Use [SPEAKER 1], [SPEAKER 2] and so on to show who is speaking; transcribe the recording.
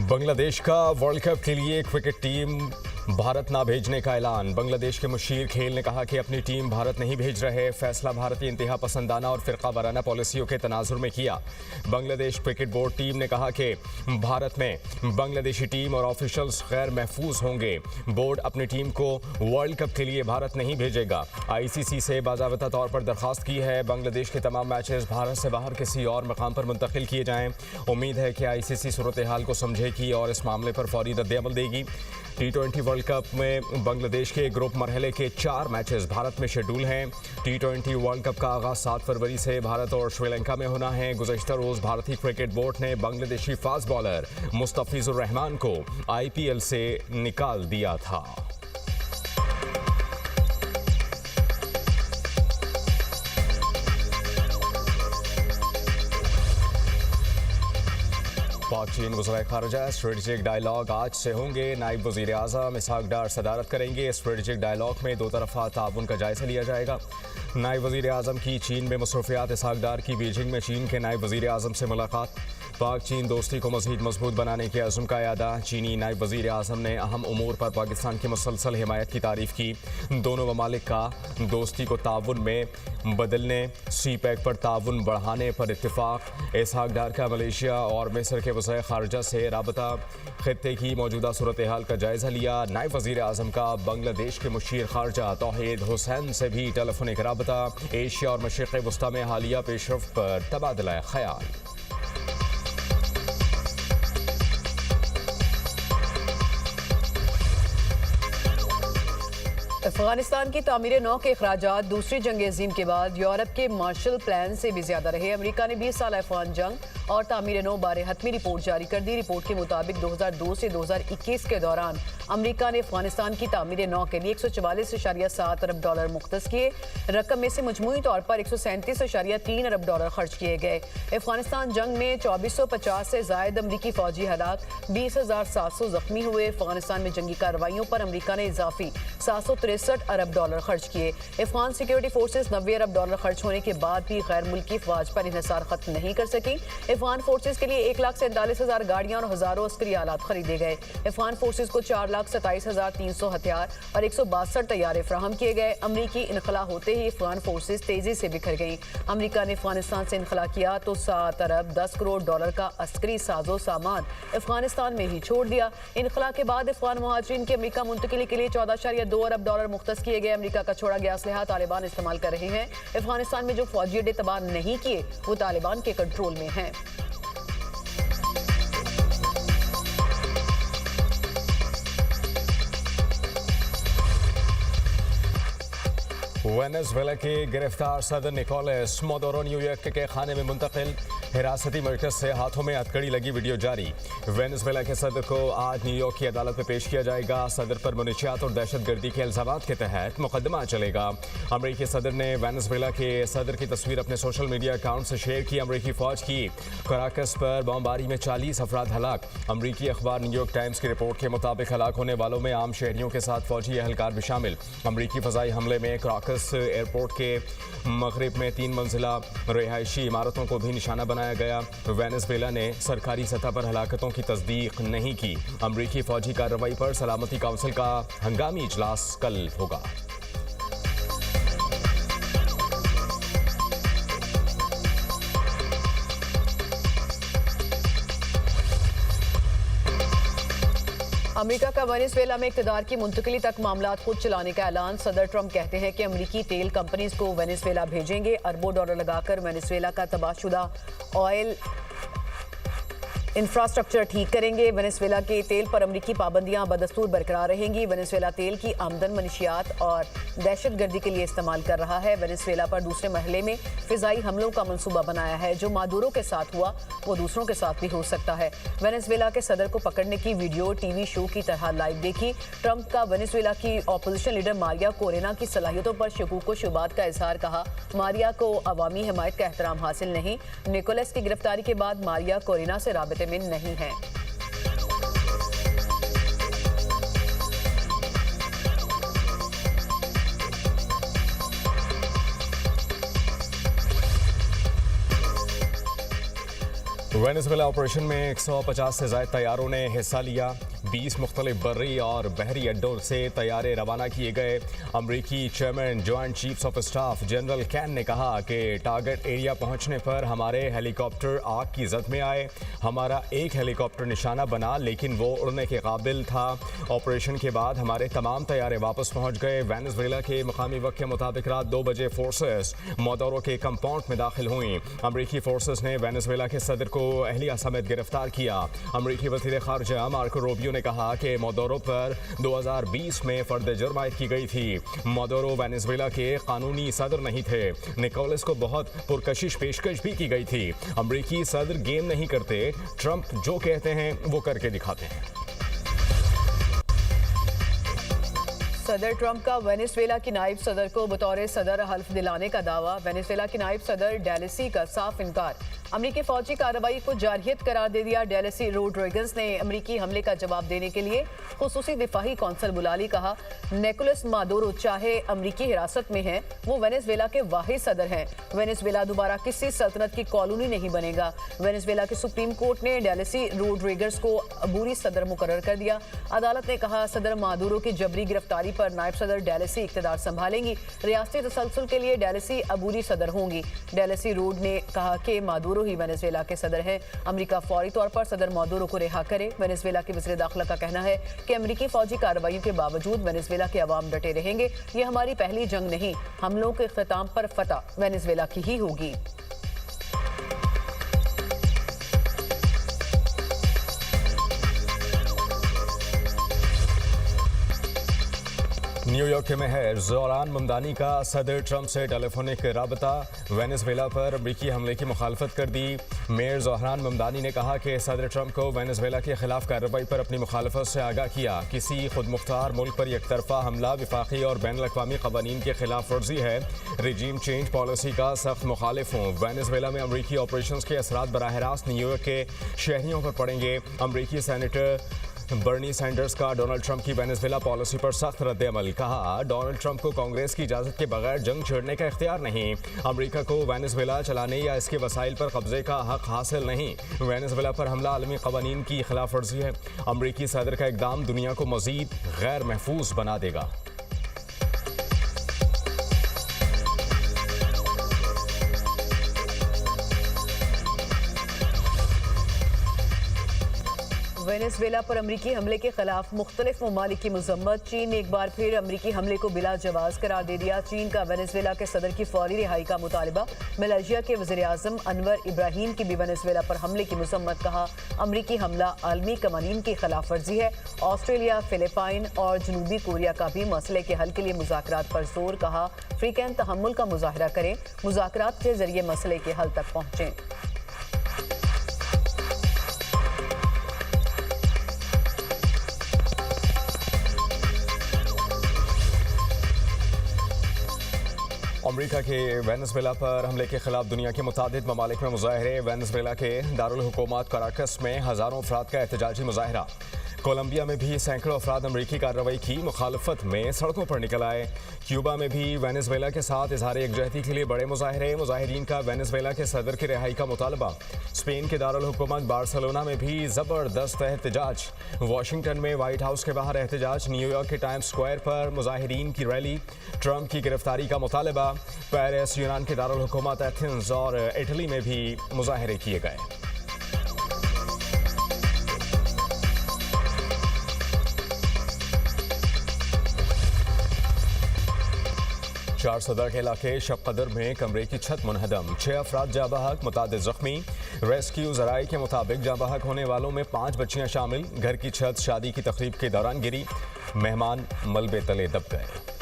[SPEAKER 1] बांग्लादेश का world cup के लिए क्रिकेट टीम भारत ना भेजने का ऐलान। बांग्लादेश के मुशीर खेल ने कहा कि अपनी टीम भारत नहीं भेज रहे। फैसला भारतीय इंतहा पसंदाना और फिरका वाराना पॉलिसियों के तनाजुर में किया। बांग्लादेश क्रिकेट बोर्ड टीम ने कहा कि भारत में बांग्लादेशी टीम और ऑफिशियल्स गैर महफूज होंगे। बोर्ड अपनी टीम को वर्ल्ड कप के लिए भारत नहीं भेजेगा। ICC से बाज़ाबिता तौर पर दरख्वास्त की है बांग्लादेश के तमाम मैचेस भारत से बाहर किसी और मकाम पर मुंतकिल किए जाएं। उम्मीद है कि ICC सूरत हाल को समझेगी और इस मामले पर फौरी रद्द-ए-अमल देगी। T20 वर्ल्ड कप में बांग्लादेश के ग्रुप मरहले के 4 मैचेस भारत में शेड्यूल हैं। T20 वर्ल्ड कप का आगाज 7 फरवरी से भारत और श्रीलंका में होना है। गुज़श्ता रोज़ भारतीय क्रिकेट बोर्ड ने बांग्लादेशी फास्ट बॉलर मुस्तफिजुर रहमान को IPL से निकाल दिया था। पाक चीन वज़ीर ख़ारिजा स्ट्रेटेजिक डायलॉग आज से होंगे। नायब वज़ीर आज़म इसहाक डार सदारत करेंगे। स्ट्रेटेजिक डायलॉग में दो तरफ़ा ताउन का जायज़ा लिया जाएगा। नायब वज़ीर आज़म की चीन में मसरूफियात इसहाक डार की बीजिंग में चीन के नायब वज़ीर आज़म से मुलाकात। पाक चीन दोस्ती को मज़ीद मजबूत बनाने के अज़्म का यादा। चीनी नायब वज़ीर आज़म ने अहम उमूर पर पाकिस्तान की मुसलसल हिमायत की तारीफ़ की। दोनों ममालिक का दोस्ती को ताउन में बदलने, CPEC पर ताउन बढ़ाने पर इत्तिफ़ाक़। इसहाक डार का मलेशिया और मिस्र के वज़ीर ख़ारिजा से राबता। ख़ित्ते की मौजूदा सूरत हाल का जायज़ा लिया। नायब वज़ीर आज़म का बांग्लादेश के मुशीर ख़ारिजा तौहीद हुसैन से भी टेलीफोनिक राबता। एशिया और मशरिक़ वस्ता में हालिया पेशरफ़ पर तबादला ख़याल।
[SPEAKER 2] अफगानिस्तान की तामीर नौ के अखराजात दूसरी जंग अजीम के बाद यूरोप के मार्शल प्लान से भी ज्यादा रहे। अमेरिका ने 20 साल अफगान जंग और तामीर नौ बारे हतमी रिपोर्ट जारी कर दी। रिपोर्ट के मुताबिक 2002 से 2021 के दौरान अमेरिका ने अफगानिस्तान की तामीर नौ के लिए 144.7 अरब डॉलर मुख्तस किए। रकम में से मजमूई तौर पर 137.3 अरब डॉलर खर्च किए गए। अफगानिस्तान जंग में 2450 से जायद अमरीकी फौजी हलाक, 20,700 जख्मी हुए। अफगानिस्तान में जंगी कार्रवाइयों पर अमरीका ने इजाफी 763 अरब डॉलर खर्च किए। अफगान सिक्योरिटी फोर्सेस 90 अरब डॉलर खर्च होने के बाद भी गैर मुल्की फौज पर इन्हिसार खत्म नहीं कर सकी। अफगान फोर्सेस के लिए 1,47,000 गाड़ियां और हजारों अस्करी आलात खरीदे गए। अफगान फोर्सेस को 4,27,300 हथियार और 162 तैयारे फ्राहम किए गए। अमरीकी इनखला होते ही अफगान फोर्सेस तेजी से बिखर गई। अमरीका ने अफगानिस्तान से इनखला किया तो 7 अरब 10 करोड़ डॉलर का अस्करी साजो सामान अफगानिस्तान में ही छोड़ दिया। इनखला के बाद अफगान मुहाजिरीन की अमरीका मुंतकिली के लिए 14.2 अरब डॉलर मुख्तस किए गए। अमरीका का छोड़ा गया असलहा तालिबान इस्तेमाल कर रहे हैं। अफगानिस्तान में जो फौजी अड्डे तबाह नहीं किए वो तालिबान के कंट्रोल में हैं।
[SPEAKER 1] वेनेजुएला के गिरफ्तार सदर निकोलस मादुरो न्यूयॉर्क के खाने में मुंतकिल। हिरासती मरकज से हाथों में हथकड़ी लगी वीडियो जारी। वेनेजुएला के सदर को आज न्यूयॉर्क की अदालत में पेश किया जाएगा। सदर पर मुनशियात और दहशतगर्दी के इल्जामात के तहत मुकदमा चलेगा। अमरीकी सदर ने वेनेजुएला के सदर की तस्वीर अपने सोशल मीडिया अकाउंट से शेयर की। अमरीकी फौज की कराकस पर बमबारी में 40 अफराद हलाक। अमरीकी अखबार न्यूयॉर्क टाइम्स की रिपोर्ट के मुताबिक हलाक होने वालों में आम शहरियों के साथ फौजी एहलकार भी शामिल। अमरीकी फजाई हमले में कराकस एयरपोर्ट के मगरिब में 3 मंजिला रिहायशी इमारतों को भी निशाना बनाया गया। वेनेजुएला ने सरकारी सतह पर हलाकतों की तस्दीक नहीं की। अमरीकी फौजी कार्रवाई पर सलामती काउंसिल का हंगामी इजलास कल होगा।
[SPEAKER 2] अमेरिका का वेनेजुएला में इक़्तिदार की मुंतकिली तक मामला खुद चलाने का ऐलान। सदर ट्रंप कहते हैं कि अमरीकी तेल कंपनीज को वेनेजुएला भेजेंगे। अरबों डॉलर लगाकर वेनेजुएला का तबाहशुदा ऑयल इंफ्रास्ट्रक्चर ठीक करेंगे। वेनेजुएला के तेल पर अमरीकी पाबंदियां बदस्तूर बरकरार रहेंगी। वेनेजुएला तेल की आमदन मनशियात और दहशतगर्दी के लिए इस्तेमाल कर रहा है। वेनेजुएला पर दूसरे मरहले में फिजाई हमलों का मंसूबा बनाया है। जो मादुरो के साथ हुआ वो दूसरों के साथ भी हो सकता है। वेनेजुएला के सदर को पकड़ने की वीडियो टीवी शो की तरह लाइव देखी। ट्रंप का वेनेजुएला की अपोजिशन लीडर मारिया कोरेना की सलाहियतों पर शकूक व शुबात का इजहार। कहा मारिया को अवामी हिमायत का एहतराम हासिल नहीं। निकोलस की गिरफ्तारी के बाद मारिया कोरेना से राबते में नहीं है।
[SPEAKER 1] वेनेजुएला ऑपरेशन में 150 से ज़ायद तैयारों ने हिस्सा लिया। 20 मुख्तलिफ बर्री और बहरी अड्डों से तैयारे रवाना किए गए। अमरीकी chairman joint chiefs of staff general can ने कहा कि टारगेट एरिया पहुंचने पर हमारे हेलीकॉप्टर आग की जद में आए। हमारा एक हेलीकॉप्टर निशाना बना लेकिन वो उड़ने के काबिल था। ऑपरेशन के बाद हमारे तमाम तैयारे वापस पहुंच गए। वेनेजुएला के मकामी वक्त के मुताबिक रात 2 बजे फोर्सेस मोदोरो के कंपाउंड में दाखिल हुई। अमरीकी फोर्सेस ने वेनेजुएला के सदर को अहलिया समेत गिरफ्तार किया। अमरीकी वज़ीर ख़ारजा मार्को रूबियो ने कहा कि मोदोरो पर 2020 में फर्द जुर्म आयद की गई थी। मोदोरो वेनेजुएला के कानूनी सदर नहीं थे। निकोलस को बहुत पुरकशिश पेशकश भी की गई थी। अमरीकी सदर गेम नहीं करते, ट्रंप जो कहते हैं वो करके दिखाते हैं।
[SPEAKER 2] सदर ट्रंप का वेनेजुएला की नायब सदर को बतौर सदर हल्फ दिलाने का दावा। वेनेजुएला की नायब सदर डेलेसी का साफ इनकार। अमरीकी फौजी कार्रवाई को जारहियत करार दे दिया। डेलेसी रोड्रिगस ने अमरीकी हमले का जवाब देने के लिए खुसूसी दिफाही कौंसल बुला ली। कहा निकोलस मादुरो चाहे अमरीकी हिरासत में हैं, वो वेनेजुएला के वाहिद सदर हैं। वेनेजुएला दोबारा किसी सल्तनत की कॉलोनी नहीं बनेगा। वेनेजुएला की सुप्रीम कोर्ट ने डेलेसी रोड्रिगस को अबूरी सदर मुकर्रर कर दिया। अदालत ने कहा सदर मादुरो की जबरी गिरफ्तारी पर नायब सदर डेलेसी इख्तियार संभालेंगी। रियासती तसलसल के लिए डेलेसी अबूरी सदर होंगी। डेलेसी रोड ने कहा कि मादुरो ही वेनेजुएला के सदर हैं। अमेरिका फौरी तौर पर सदर मादुरो को रिहा करे। वेनेजुएला के वज़ीर दाखिला का कहना है कि अमेरिकी फौजी कार्रवाइयों के बावजूद वेनेजुएला के अवाम डटे रहेंगे। ये हमारी पहली जंग नहीं, हमलों के इख्तिताम पर फतह वेनेजुएला की ही होगी।
[SPEAKER 1] न्यूयॉर्क के मेयर जोहरान ममदानी का सदर ट्रंप से टेलीफोनिक राबता। वेनेजुएला पर अमरीकी हमले की मुखालफत कर दी। मेयर जोहरान ममदानी ने कहा कि सदर ट्रंप को वेनेजुएला के खिलाफ कार्रवाई पर अपनी मुखालफत से आगाह किया। किसी खुद मुख्तार मुल्क पर एकतरफा हमला विफाकी और बैन अवी कवानीन के खिलाफ वर्जी है। रिजीम चेंज पॉलिसी का सख्त मुखालिफ हूँ। वेनेजुएला में अमरीकी ऑपरेशन के असरात बराह रास्त न्यूयॉर्क के शहरियों पर पड़ेंगे। अमरीकी सैनेटर बर्नी सैंडर्स का डोनाल्ड ट्रंप की वेनेजुएला पॉलिसी पर सख्त रद्द-ए-अमल। कहा डोनाल्ड ट्रंप को कांग्रेस की इजाज़त के बगैर जंग छेड़ने का इख्तियार नहीं। अमेरिका को वेनेजुएला चलाने या इसके वसाइल पर कब्जे का हक हासिल नहीं। वेनेजुएला पर हमला आलमी कवानीन की खिलाफ वर्जी है। अमरीकी सदर का इकदाम दुनिया को मजीद गैर महफूज बना देगा।
[SPEAKER 2] वेनेजुएला पर अमरीकी हमले के खिलाफ मुख्तलिफ ममालिक की मजम्मत। चीन ने एक बार फिर अमरीकी हमले को बिला जवाज करार दे दिया। चीन का वेनेजुएला के सदर की फौरी रिहाई का मुतालबा। मलेशिया के वज़ीर आज़म अनवर इब्राहीम की भी वेनेजुएला पर हमले की मजम्मत। कहा अमरीकी हमला आलमी कवानीन की खिलाफ वर्जी है। ऑस्ट्रेलिया, फिलिपाइन और जनूबी कोरिया का भी मसले के हल के लिए मुज़ाकरात पर जोर। कहा फ्रीकैन तहम्मुल का मुजाहरा करें, मुज़ाकरात के जरिए मसले के हल तक पहुँचें।
[SPEAKER 1] अमेरिका के वेनेजुएला पर हमले के खिलाफ दुनिया के मुतादिद ममालिक में मुजाहरे। वेनेजुएला के दारुल हुकूमत कराकस में हज़ारों अफराद का एहतजाजी मुजाहरा। कोलंबिया में भी सैकड़ों अफराद अमरीकी कार्रवाई की मुखालफत में सड़कों पर निकल आए। क्यूबा में भी वेनेजुएला के साथ इजहार यकजहती के लिए बड़े मुजाहरे। मुजाहिरीन का वेनेजुएला के सदर की रिहाई का मुतालबा। स्पेन के दारुल हुकूमत बार्सिलोना में भी ज़बरदस्त एहतजाज। वाशिंगटन में वाइट हाउस के बाहर एहतजाज। न्यूयॉर्क के टाइम्स स्क्वायर पर मुजाहिरीन की रैली। ट्रंप की गिरफ्तारी का मुतालबा। पेरिस, यूनान के दारुल हुकूमत एथेंस और इटली में भी मुजाहरे किए गए। चार सदर के इलाके शब कदर में कमरे की छत मुनहदम। 6 अफराद जाँ बहक, मुतादिद जख्मी। रेस्क्यू ज़राए के मुताबिक जाँ बहक होने वालों में 5 बच्चियां शामिल। घर की छत शादी की तकरीब के दौरान गिरी। मेहमान मलबे तले दब गए।